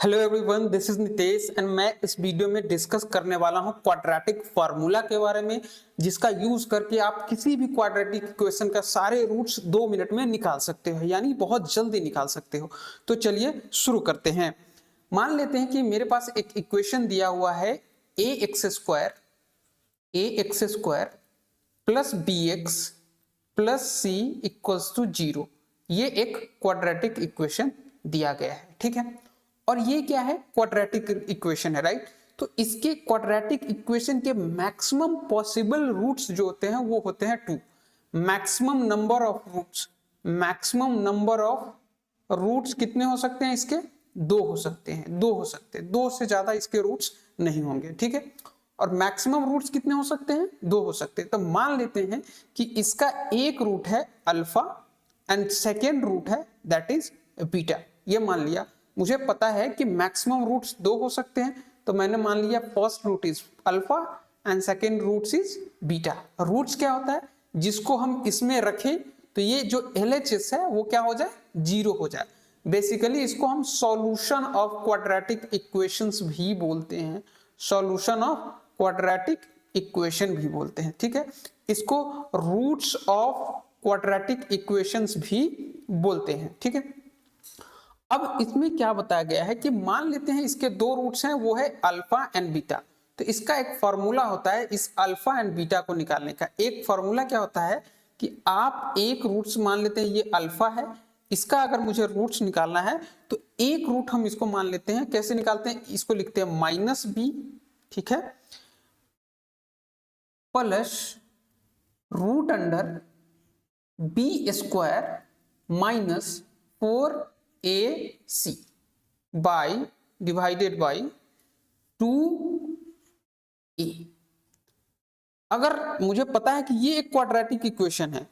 Hello everyone, this is Nitesh and मैं इस video में डिस्कस करने वाला हूं क्वाड्रेटिक फार्मूला के बारे में, जिसका यूज करके आप किसी भी क्वाड्रेटिक इक्वेशन का सारे रूट्स 2 मिनट में निकाल सकते हो, यानी बहुत जल्दी निकाल सकते हो। तो चलिए शुरू करते हैं। मान लेते हैं कि मेरे पास एक इक्वेशन दिया हुआ है a x square plus b x plus c equals to 0। ये एक क्वाड्रेटिक इक्वेशन दिया गया है, ठीक है। और ये क्या है? क्वाड्रेटिक इक्वेशन है, राइट। तो इसके क्वाड्रेटिक इक्वेशन के मैक्सिमम पॉसिबल रूट्स जो होते हैं वो होते हैं 2। Maximum number of roots, maximum number of roots कितने हो सकते हैं इसके? 2 हो सकते हैं, 2 हो सकते हैं, 2 से ज्यादा इसके रूट्स नहीं होंगे, ठीक है। और मैक्सिमम रूट्स कितने हो सकते हैं? 2 हो सकते हैं। तो मान लेते हैं कि इसका एक रूट है अल्फा एंड सेकेंड रूट है दैट इज बीटा। ये मान लिया। मुझे पता है कि मैक्सिमम रूट्स 2 हो सकते हैं, तो मैंने मान लिया first root is alpha and second roots is beta. Roots क्या होता है? जिसको हम इसमें रखें तो ये जो LHS है वो क्या हो जाए? 0 हो जाए। बेसिकली इसको हम सॉल्यूशन ऑफ क्वाड्रेटिक इक्वेशंस भी बोलते हैं, सॉल्यूशन ऑफ क्वाड्रेटिक इक्वेशन भी बोलते हैं, ठीक है। इसको रूट्स ऑफ क्वाड्रेटिक इक्वेशंस भी बोलते हैं, ठीक है। अब इसमें क्या बताया गया है कि मान लेते हैं इसके 2 रूट्स हैं, वो है अल्फा एंड बीटा। तो इसका एक फॉर्मूला होता है इस अल्फा एंड बीटा को निकालने का। एक फॉर्मूला क्या होता है कि आप एक रूट्स मान लेते हैं ये अल्फा है, इसका अगर मुझे रूट्स निकालना है तो एक रूट हम इसको मान लेते हैं। कैसे निकालते हैं? इसको लिखते हैं -b, ठीक है, plus root under b² minus 4ac by divided by 2a। अगर मुझे पता है कि ये एक क्वाड्रेटिक इक्वेशन है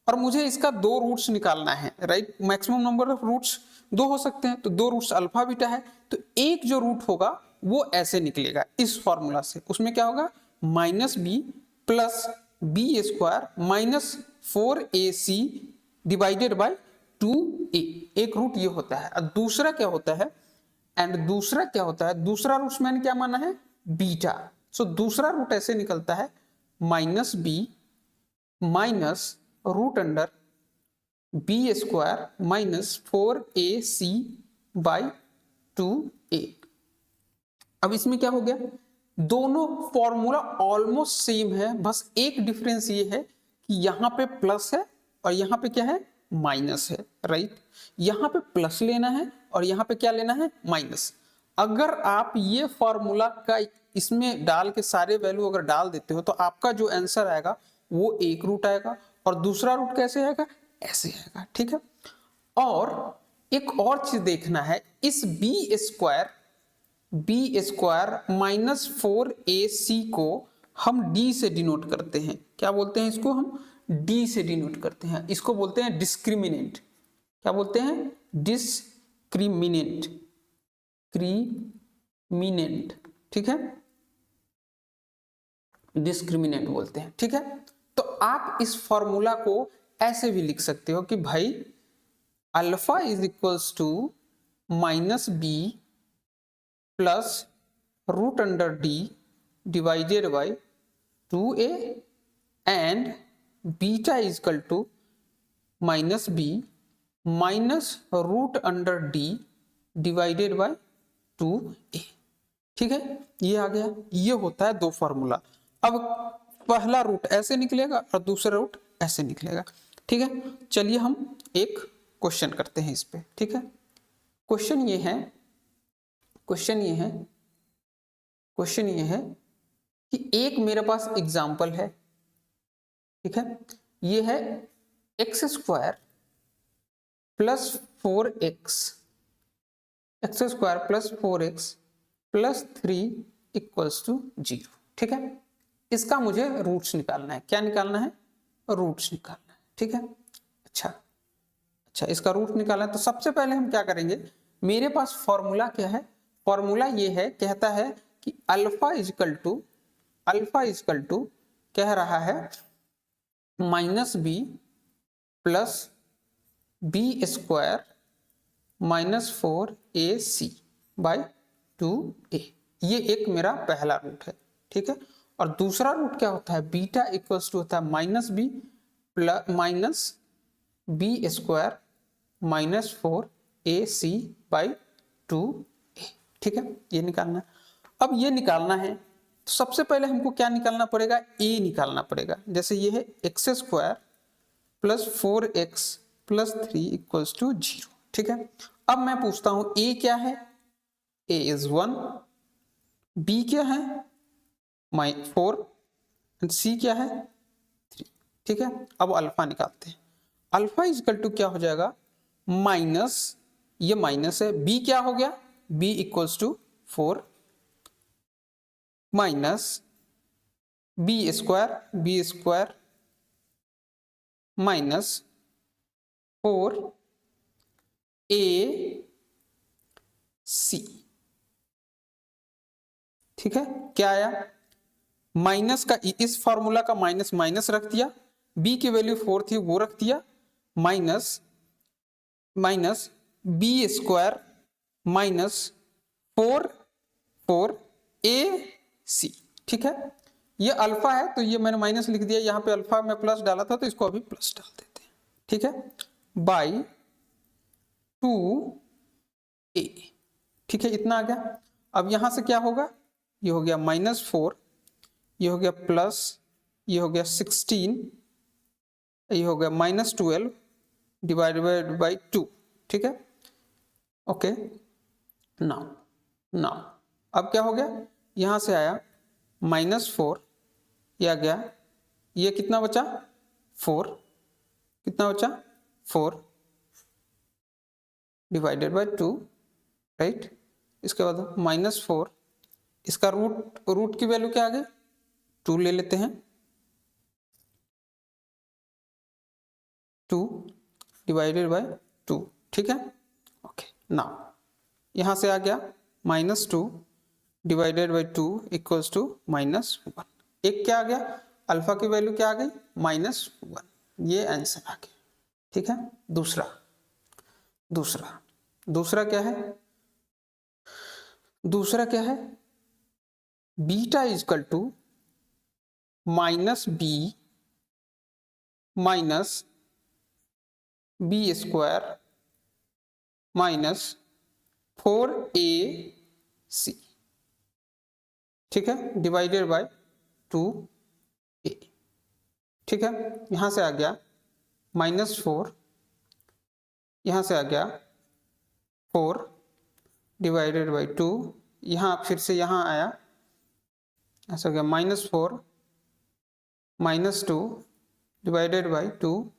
और मुझे इसका 2 रूट्स निकालना है, right. Maximum number of roots 2 हो सकते हैं, तो 2 रूट्स अल्फा बीटा है, तो एक जो रूट होगा वो ऐसे निकलेगा इस फॉर्मूला से। उसमें क्या होगा? -b plus b² minus 4ac divided by 2a। एक रूट ये होता है। और दूसरा क्या होता है? दूसरा रूट मैंने क्या माना है? बीटा। सो दूसरा रूट ऐसे निकलता है -b minus root under b² minus 4ac by 2a। अब इसमें क्या हो गया? दोनों फॉर्मूला ऑलमोस्ट सेम है, बस एक डिफरेंस ये है कि यहां पे प्लस है और यहां पे क्या है? माइनस है, राइट। यहां पे प्लस लेना है और यहां पे क्या लेना है? माइनस। अगर आप ये फॉर्मूला का इसमें डाल के सारे वैल्यू अगर डाल देते हो तो आपका जो आंसर आएगा वो एक रूट आएगा और दूसरा रूट कैसे आएगा? ऐसे आएगा, ठीक है। और एक और चीज देखना है, इस b² माइनस 4ac को हम d से डिनोट करते हैं। क्या बोलते हैं इसको? हम d से डिनोट करते हैं। इसको बोलते हैं डिस्क्रिमिनेंट। क्या बोलते हैं? डिस्क्रिमिनेंट, क्रिमिनेंट, ठीक है, डिस्क्रिमिनेंट बोलते हैं, ठीक है। तो आप इस फॉर्मूला को ऐसे भी लिख सकते हो कि भाई alpha is equals to -b plus root under d divided by 2a and beta is equal to -b minus root under d divided by 2a, ठीक है। ये आ गया। ये होता है 2 फॉर्मूला। अब पहला रूट ऐसे निकलेगा और दूसरा रूट ऐसे निकलेगा, ठीक है। चलिए हम एक क्वेश्चन करते हैं इस पे, ठीक है। क्वेश्चन ये है कि एक मेरे पास एग्जाम्पल है, ठीक है। ये है x² plus 4x plus 3 equals to 0, ठीक है। इसका मुझे रूट्स निकालना है। क्या निकालना है? रूट्स निकालना है, ठीक है। अच्छा, इसका रूट निकालना है तो सबसे पहले हम क्या करेंगे? मेरे पास फॉर्मूला क्या है? फॉर्मूला ये है, कहता है कि अल्फा इजकल टू कह रहा है -b plus b² minus 4ac by 2a। ये एक मेरा पहला रूट है, ठीक है। और दूसरा रूट क्या होता है, बीटा इक्वल्स टू होता है minus b plus minus b square minus 4ac by 2a, ठीक है। ये निकालना है। अब ये निकालना है तो सबसे पहले हमको क्या निकालना पड़ेगा, a निकालना पड़ेगा। जैसे ये है x square plus 4x plus 3 equals to 0, ठीक है। अब मैं पूछता हूं a क्या है, a इज 1, b क्या है 4 एंड c क्या है 3, ठीक है। अब अल्फा निकालते हैं। अल्फा इजकल टू क्या हो जाएगा, माइनस, ये माइनस है, b क्या हो गया, b equals to 4 minus b square minus 4ac, ठीक है। क्या आया, माइनस का इस फॉर्मूला का माइनस माइनस रख दिया, b की वैल्यू 4 थी वो रख दिया, minus minus b square minus 4ac, ठीक है। ये अल्फा है तो ये मैंने माइनस लिख दिया, यहाँ पे अल्फा में प्लस डाला था तो इसको अभी प्लस डाल देते हैं, ठीक है, बाई 2a, ठीक है। इतना आ गया। अब यहां से क्या होगा, ये हो गया -4, ये हो गया प्लस, ये हो गया 16, ये हो गया -12 डिवाइडेड बाई 2, ठीक है। ओके, नाउ अब क्या हो गया, यहां से आया -4, ये आ गया, ये कितना बचा 4, कितना बचा 4 डिवाइडेड बाई 2, राइट। इसके बाद -4, इसका रूट की वैल्यू क्या आ गई 2 ले लेते हैं, 2 डिवाइडेड बाई 2, ठीक है। ओके, नाउ यहां से आ गया -2 डिवाइडेड बाई 2 इक्वल्स टू -1। एक क्या आ गया, अल्फा की वैल्यू क्या आ गई -1, ये आंसर आ गया, ठीक है। दूसरा क्या है, दूसरा क्या है, beta is equal to -b minus b square minus 4ac, ठीक है, डिवाइडेड बाय 2a, ठीक है। यहां से आ गया -4, यहां से आ गया 4 डिवाइडेड बाई 2, यहाँ फिर से यहाँ आया, ऐसा हो गया -4 -2 divided by 2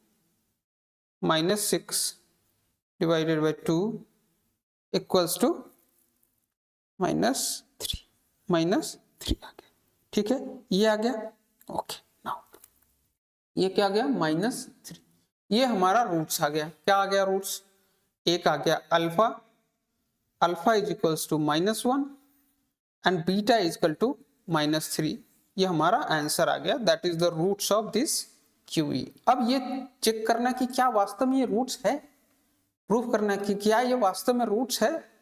-6 divided by 2 equals to -3 आ गया, ठीक है। ये आ गया, ओके। नाउ ये क्या आ गया -3, ये हमारा रूट्स आ गया। क्या आ गया रूट्स, एक आ गया alpha is equals to -1 and beta is equal to -3, ये हमारा आंसर आ गया, that is the roots of this QE। अब ये चेक करना कि क्या वास्तव में ये रूट्स है, प्रूफ करना कि क्या ये वास्तव में रूट्स है।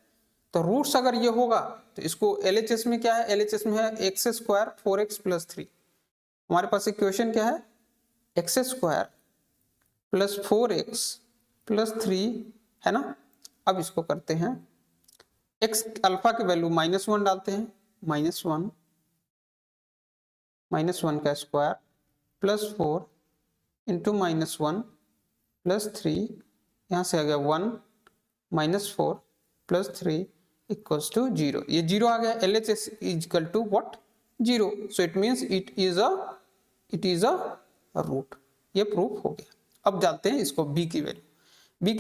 तो रूट्स अगर ये होगा तो इसको LHS में क्या है, LHS में है एक्स स्क्वायर 4x प्लस 3। हमारे पास इक्वेशन क्या है, x square plus 4x plus 3 है ना। अब इसको करते हैं, एक्स अल्फा की वैल्यू -1 डालते हैं, -1 का स्क्वायर प्लस 4 इंटू -1 प्लस 3, यहाँ से आ गया 1 -4 प्लस 3 इक्वल्स टू 0। ये 0 आ गया, LHS is equal to what 0, so it means it is a root. ये प्रूफ हो गया। अब डालते हैं इसको b की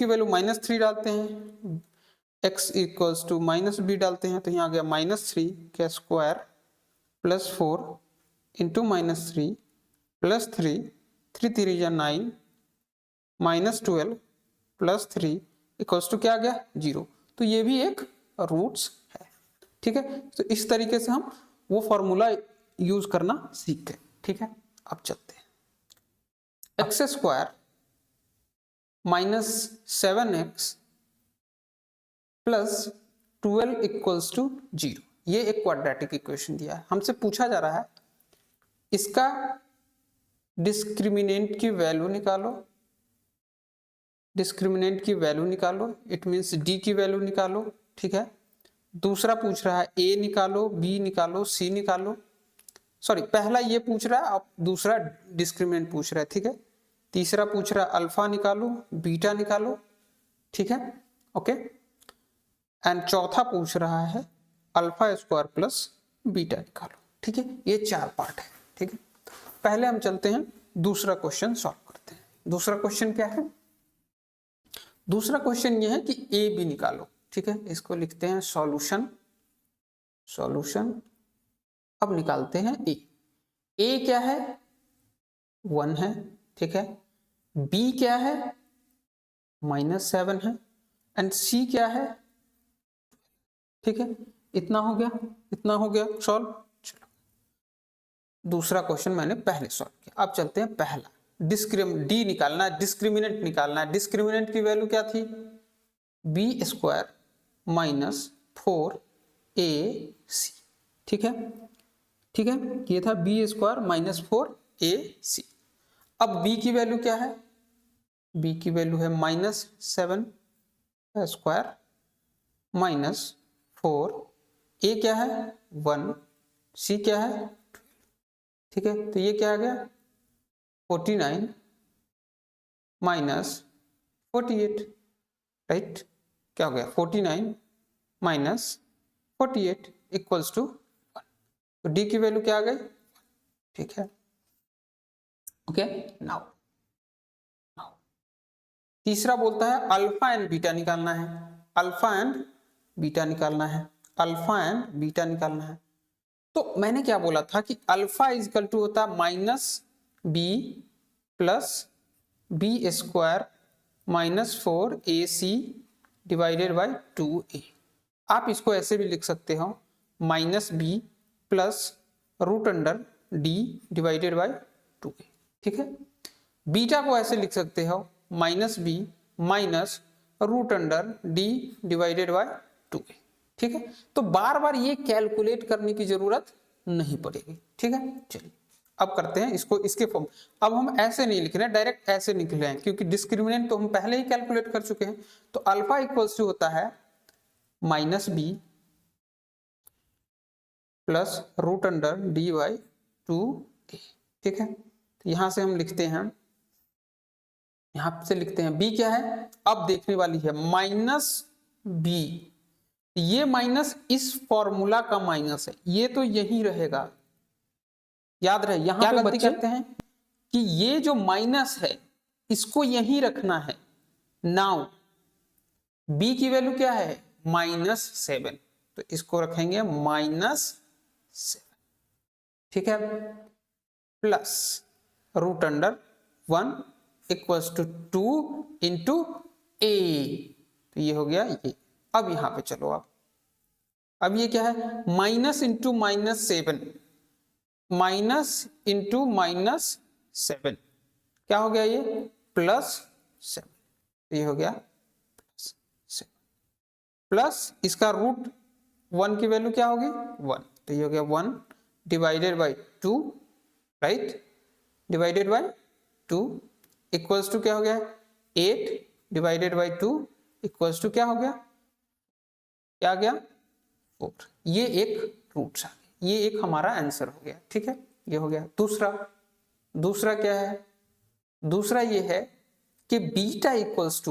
वैल्यू -3 डालते हैं, x इक्वल्स टू -b डालते हैं, तो यहाँ आ गया -3 का स्क्वायर प्लस 4 इंटू -3 प्लस 3 3 3 या 9 -12 प्लस 3 इक्वल्स टू क्या आ गया 0। तो ये भी एक रूट्स है, ठीक है। तो इस तरीके से हम वो फॉर्मूला यूज करना सीख गए, ठीक है। अब चलते हैं, x square -7x plus 12 equals to 0। ये एक क्वाड्रेटिक इक्वेशन दिया है, हमसे पूछा जा रहा है इसका डिस्क्रिमिनेंट की वैल्यू निकालो, डिस्क्रिमिनेंट की वैल्यू निकालो, इट मींस डी की वैल्यू निकालो, ठीक है। दूसरा पूछ रहा है ए निकालो, बी निकालो, सी निकालो, सॉरी पहला ये पूछ रहा है, अब दूसरा डिस्क्रिमिनेंट पूछ रहा है, ठीक है। तीसरा पूछ रहा है अल्फा निकालो, बीटा निकालो, ठीक है, ओके। एंड चौथा पूछ रहा है अल्फा स्क्वायर प्लस बीटा निकालो, ठीक है। ये 4 पार्ट है, ठीक है। पहले हम चलते हैं दूसरा क्वेश्चन सॉल्व करते हैं। दूसरा क्वेश्चन क्या है? दूसरा क्वेश्चन ये है कि ए बी निकालो, ठीक है। इसको लिखते हैं सॉल्यूशन, सॉल्यूशन। अब निकालते हैं ए। ए क्या है? 1 है, ठीक है। बी क्या है? -7 है। एंड सी क्या है? ठीक है। इतना हो गया, इतना हो गया सॉल्व। चलो दूसरा क्वेश्चन मैंने पहले सॉल्व किया। अब चलते हैं पहला, डी निकालना है, डिस्क्रिमिनेंट निकालना है। डिस्क्रिमिनेंट की वैल्यू क्या थी? बी स्क्वायर -4ac, ठीक है, ठीक है। ये था बी स्क्वायर -4ac। अब बी की वैल्यू क्या है? बी की वैल्यू है -7 स्क्वायर -4, ए क्या है? 1, सी क्या है? 12, ठीक है। तो ये क्या आ गया? 49 -48, राइट। क्या हो गया? 49 -48 इक्वल्स टू 1। तो डी की वैल्यू क्या आ गई? ठीक है, ओके। नाउ तीसरा बोलता है अल्फा एंड बीटा निकालना है, अल्फा एंड बीटा निकालना है, अल्फा एंड बीटा निकालना है। तो मैंने क्या बोला था कि अल्फा इजकल टू होता है -b plus b square -4ac divided by 2a। आप इसको ऐसे भी लिख सकते हो -b plus √d divided by 2a, ठीक है। बीटा को ऐसे लिख सकते हो -b minus √d divided by 2a, ठीक है। तो बार बार ये कैलकुलेट करने की जरूरत नहीं पड़ेगी, ठीक है। चलिए अब करते हैं इसको, इसके फॉर्म। अब हम ऐसे नहीं लिख रहे हैं, डायरेक्ट ऐसे निकल रहे हैं क्योंकि डिस्क्रिमिनेंट तो हम पहले ही कैलकुलेट कर चुके हैं। तो अल्फा इक्वल्स टू होता है -b plus √d by 2a, ठीक है। तो यहां से हम लिखते हैं, यहां से लिखते हैं b क्या है? अब देखने वाली है -b, ये माइनस इस फॉर्मूला का माइनस है, ये तो यही रहेगा। याद रहे यहां पे गलती करते हैं कि ये जो माइनस है इसको यहीं रखना है। नाउ b की वैल्यू क्या है? -7, तो इसको रखेंगे -7, ठीक है, plus √1 equals to 2 into a, तो ये हो गया ये। अब यहां पे चलो आप, अब ये क्या है? माइनस इंटू -7, माइनस इंटू -7, क्या हो गया ये? +7, ये हो गया +7, प्लस इसका √1 की वैल्यू क्या होगी? 1, तो ये हो गया 1 divided by 2, right, divided by 2 equals to क्या हो गया? 8 डिवाइडेड बाई 2 इक्वल्स टू क्या हो गया? क्या आ गया? 4। ये एक रूट्स आ गया, ये एक हमारा आंसर हो गया, ठीक है। ये हो गया दूसरा क्या है? दूसरा ये है कि beta equals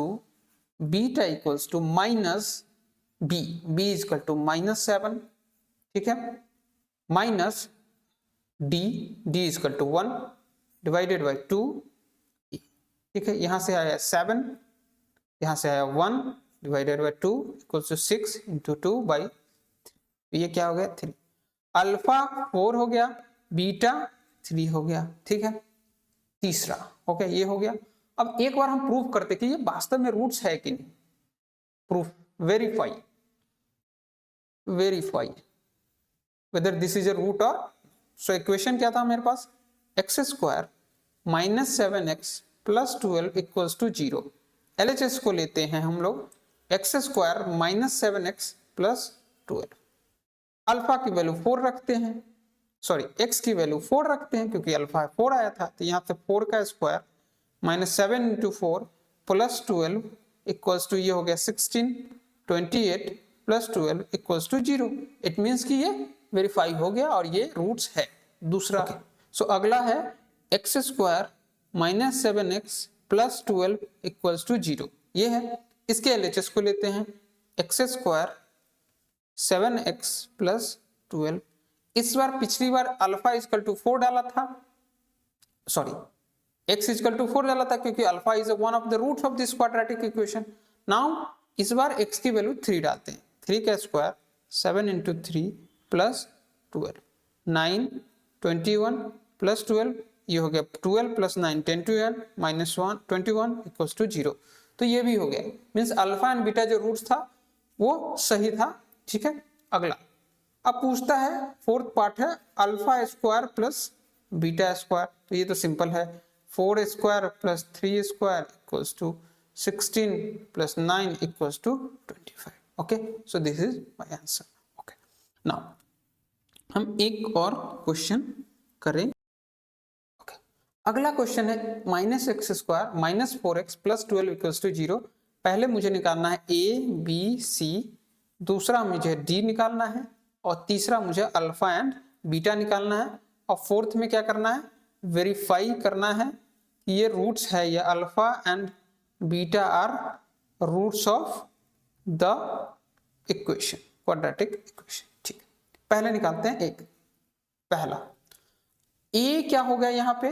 to minus b equal to -7, ठीक है, minus d equal to 1 divided by 2, ठीक है। यहां से आया 7, यहां से आया 1 divided by 2 equal to 6 into 2 by 3, ये क्या हो गया? 3। अल्फा 4 हो गया, बीटा 3 हो गया, ठीक है। तीसरा, ओके, ये हो गया। अब एक बार हम प्रूफ करते कि ये वास्तव में रूट्स है कि नहीं। Proof, verify whether this is a root और। सो इक्वेशन क्या था मेरे पास? x² -7x plus 12 equals to 0। LHS को लेते हैं हम लोग, x² -7x प्लस 12। अल्फा की वैल्यू 4 रखते हैं, सॉरी x की वैल्यू 4 रखते हैं क्योंकि अल्फा 4 आया था, तो यहाँ से 4 का square minus 7 into 4 plus 12 equals to ये हो गया 16, 28 plus 12 equals to 0। It means कि ये वेरीफाई हो गया और ये रूट्स है। दूसरा सो अगला है x square minus 7x plus 12 equals to 0, ये है। इसके एलएचएस को लेते हैं, एक्स स्क्वायर 7x प्लस 12, इस बार पिछली बार अल्फा इजकल टू 4 डाला था, सॉरी x इजकल टू 4 डाला था क्योंकि alpha is one of the roots of this quadratic equation. Now इस बार x की वैल्यू 3 डालते हैं, 3 का स्क्वायर 7 इंटू 3 प्लस 12, 9 21 प्लस 12, ये हो गया 12 प्लस 9 10 12 माइनस 1 21 इक्वल्स टू 0। तो ये भी हो गया, मीन्स अल्फा एंड बीटा जो रूट्स था वो सही था। ठीक है, अगला अब पूछता है, फोर्थ पार्ट है alpha square plus beta square. तो ये तो सिंपल है, 4 square plus 3 square equals to 16 plus 9 equals to 25। Okay, so this is my answer. Okay, now हम एक और क्वेश्चन करें। ओके, अगला क्वेश्चन है minus x square minus 4x plus 12 equals to 0। पहले मुझे निकालना है ए बी सी, दूसरा मुझे डी निकालना है, और तीसरा मुझे अल्फा एंड बीटा निकालना है, और फोर्थ में क्या करना है, वेरीफाई करना है कि ये रूट्स है, ये alpha and beta are roots of the equation, quadratic equation. ठीक, पहले निकालते हैं एक। पहला ए क्या हो गया, यहाँ पे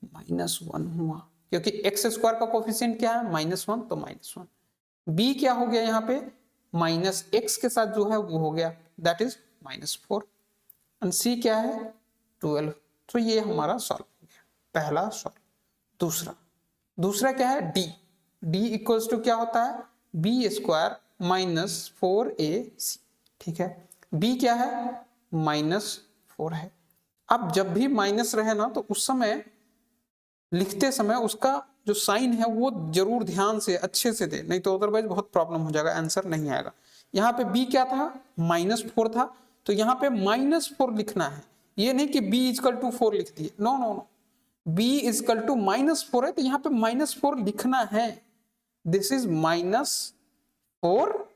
-1 हुआ क्योंकि एक्स स्क्वायर का कोफिशिएंट क्या है -1, तो -1। बी क्या हो गया, यहाँ पे माइनस एक्स के साथ जो है वो हो गया, दैट इज -4, एंड सी क्या है 12। तो ये हमारा सॉल्व हो गया, पहला सॉल्व। दूसरा क्या है डी इक्वल्स टू क्या होता है, बी स्क्वायर माइनस 4ac। ठीक है, बी क्या है -4 है। अब जब भी माइनस रहे ना तो उस समय लिखते समय उसका जो साइन है वो जरूर ध्यान से अच्छे से दे, नहीं तो अदरवाइज बहुत प्रॉब्लम हो जाएगा, आंसर नहीं आएगा। यहाँ पे b क्या था -4 था, तो यहाँ पे -4 लिखना है, ये नहीं कि b इजकल टू 4 लिख दिए, no no no, b is equal to -4 है तो यहाँ पे -4 लिखना है। दिस इज -4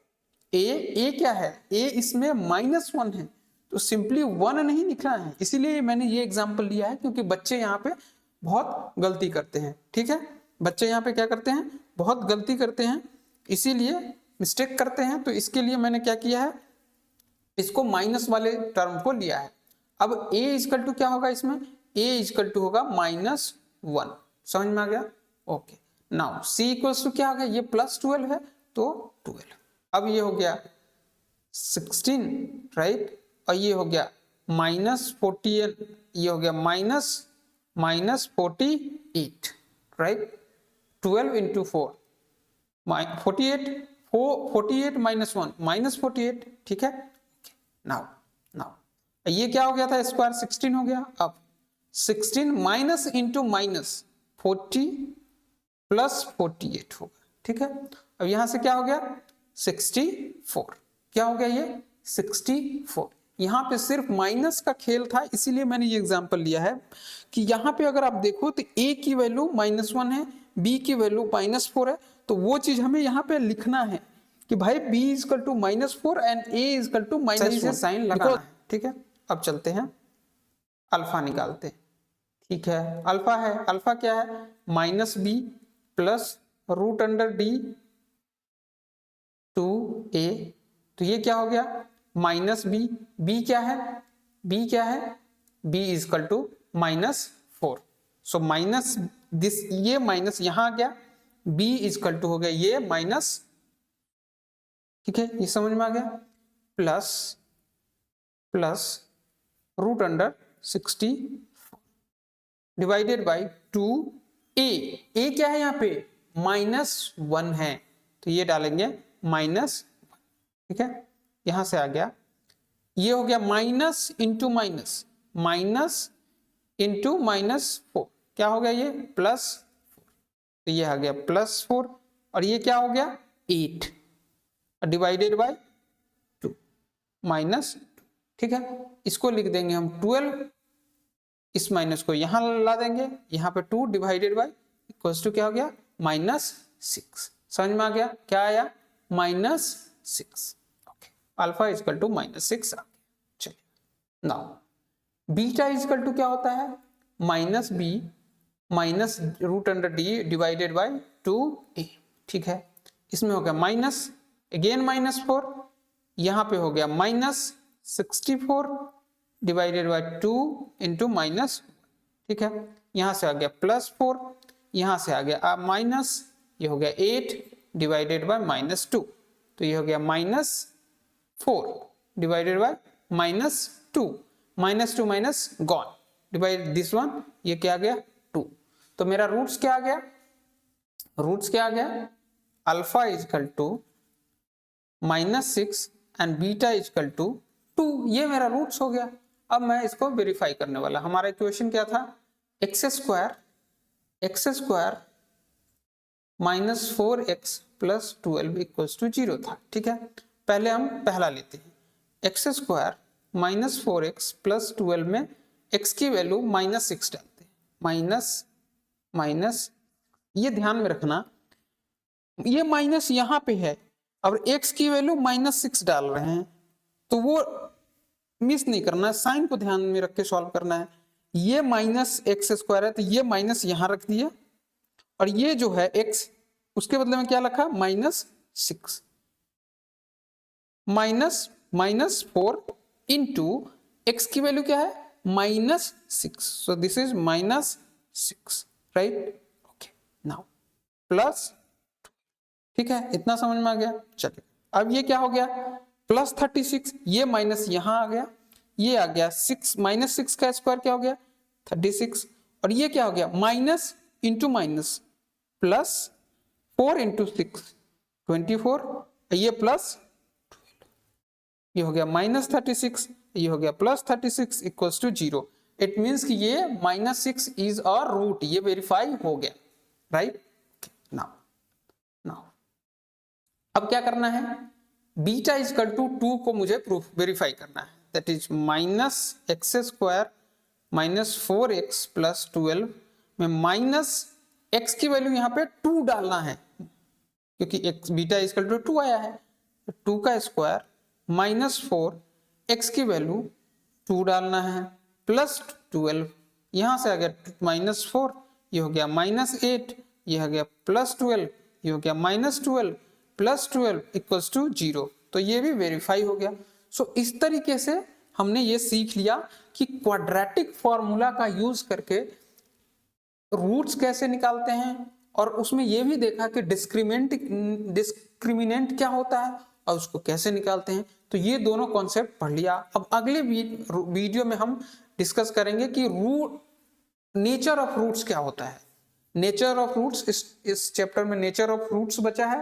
a क्या है, a इसमें -1 है, तो सिंपली 1 नहीं लिखना है। इसीलिए मैंने ये एग्जांपल लिया है क्योंकि बच्चे यहाँ पे बहुत गलती करते हैं। ठीक है, बच्चे यहाँ पे क्या करते हैं, बहुत गलती करते हैं, इसीलिए मिस्टेक करते हैं। तो इसके लिए मैंने क्या किया है, इसको माइनस वाले टर्म को लिया है। अब a इजकल टू क्या होगा, इसमें a इजकल टू होगा -1, समझ में आ गया। Okay, now c equals to क्या हो गया, ये +12 है तो 12। अब ये हो गया 16, राइट, और ये हो गया -48, ये हो गया -48, राइट, 12 इंटू 4 48 -1 -48। ठीक है, नाउ ये क्या हो गया था, स्क्वायर 16 हो गया। अब 16 माइनस इंटू माइनस 40 प्लस 48 होगा। ठीक है, अब यहां से क्या हो गया 64, क्या हो गया ये 64। यहाँ पे सिर्फ माइनस का खेल था, इसीलिए मैंने ये एग्जांपल लिया है कि यहाँ पे अगर आप देखो तो a की वैल्यू -1 है, b की वैल्यू -4 है, तो वो चीज हमें यहाँ पे लिखना है कि भाई b is equal to -4 and a is equal to -1, sign लगाना है। ठीक है, अब चलते हैं अल्फा निकालते हैं। ठीक है, अल्फा है, अल्फा क्या है -b प्लस √d 2a, तो ये क्या हो गया -b, b क्या है, b is equal to -4, so minus this, ये माइनस यहां आ गया, b इजकल टू हो गया ये माइनस, ठीक है, ये समझ में आ गया, plus √60 divided by 2a, a क्या है यहाँ पे -1 है, तो ये डालेंगे -1, ठीक है, यहां से आ गया, ये हो गया माइनस इंटू माइनस, -4, क्या हो गया ये +4, तो ये आ गया +4, और ये क्या हो गया 8 डिवाइडेड बाय 2, माइनस, ठीक है। इसको लिख देंगे हम 12, इस माइनस को यहां ला देंगे, यहाँ पे 2 डिवाइडेड बाई इक्वल्स टू क्या हो गया -6। समझ में आ गया क्या आया -6। ओके, अल्फा इजकल टू -6 आ गया। चलिए नाउ बीटा इजकल टू क्या होता है -b minus root under D divided by 2a, ठीक है। इसमें हो गया माइनस अगेन -4, यहाँ पे हो गया -64 डिवाइडेड बाई 2 इंटू माइनस, ठीक है। यहाँ से आ गया +4, यहाँ से आ गया माइनस, ये हो गया 8 डिवाइडेड बाई -2, तो ये हो गया -4 divided by -2, -2 minus gone divide this one, ये क्या आ गया 2। तो मेरा रूट्स क्या आ गया, रूट्स क्या आ गया alpha is equal to -6 and beta is equal to 2, ये मेरा रूट्स हो गया। अब मैं इसको वेरीफाई करने वाला, हमारा इक्वेशन क्या था x square minus 4x plus 12 equals to 0 था, ठीक है। पहले हम पहला लेते हैं, x square minus 4x plus 12 में x की वैल्यू -6 डालते हैं, माइनस, ये ध्यान में रखना ये माइनस यहाँ पे है और x की वैल्यू -6 डाल रहे हैं, तो वो मिस नहीं करना है, साइन को ध्यान में रख के सॉल्व करना है। ये -x स्क्वायर है तो ये माइनस यहाँ रख दिए, और ये जो है x उसके बदले में क्या लिखा -6 -4 इंटू x की वैल्यू क्या है -6, सो this is -6, right. Okay now plus, ठीक है, इतना समझ में आ गया। चलिए अब ये क्या हो गया +36, ये माइनस यहाँ आ गया, ये आ गया 6 -6 का स्क्वायर क्या हो गया 36, और ये क्या हो गया माइनस इंटू माइनस +4 इंटू 6 24, ये प्लस, ये हो गया -36, ये हो गया +36 इक्वल्स टू 0। इट मीन्स कि ये -6 इज अ रूट, ये वेरीफाई हो गया, राइट। नाउ अब क्या करना है, बीटा इजकल टू 2 को मुझे प्रूफ वेरीफाई करना है, that is -x square -4x plus 12 में -x की वैल्यू यहाँ पे 2 डालना है, क्योंकि x बीटा इजकल टू 2 आया है, 2 का स्क्वायर -4 x की वैल्यू 2 डालना है प्लस 12, यहाँ से आ गया -4, ये हो गया -8, ये हो गया +12, ये हो गया -12 प्लस 12 इक्वल्स टू 0, तो ये भी वेरीफाई हो गया। सो इस तरीके से हमने ये सीख लिया कि क्वाड्रेटिक फॉर्मूला का यूज करके रूट्स कैसे निकालते हैं, और उसमें ये भी देखा कि डिस्क्रिमिनेंट क्या होता है और उसको कैसे निकालते हैं। तो ये दोनों कॉन्सेप्ट पढ़ लिया। अब अगले वीडियो में हम डिस्कस करेंगे कि नेचर ऑफ रूट्स क्या होता है। नेचर ऑफ रूट्स, इस चैप्टर में नेचर ऑफ रूट्स बचा है,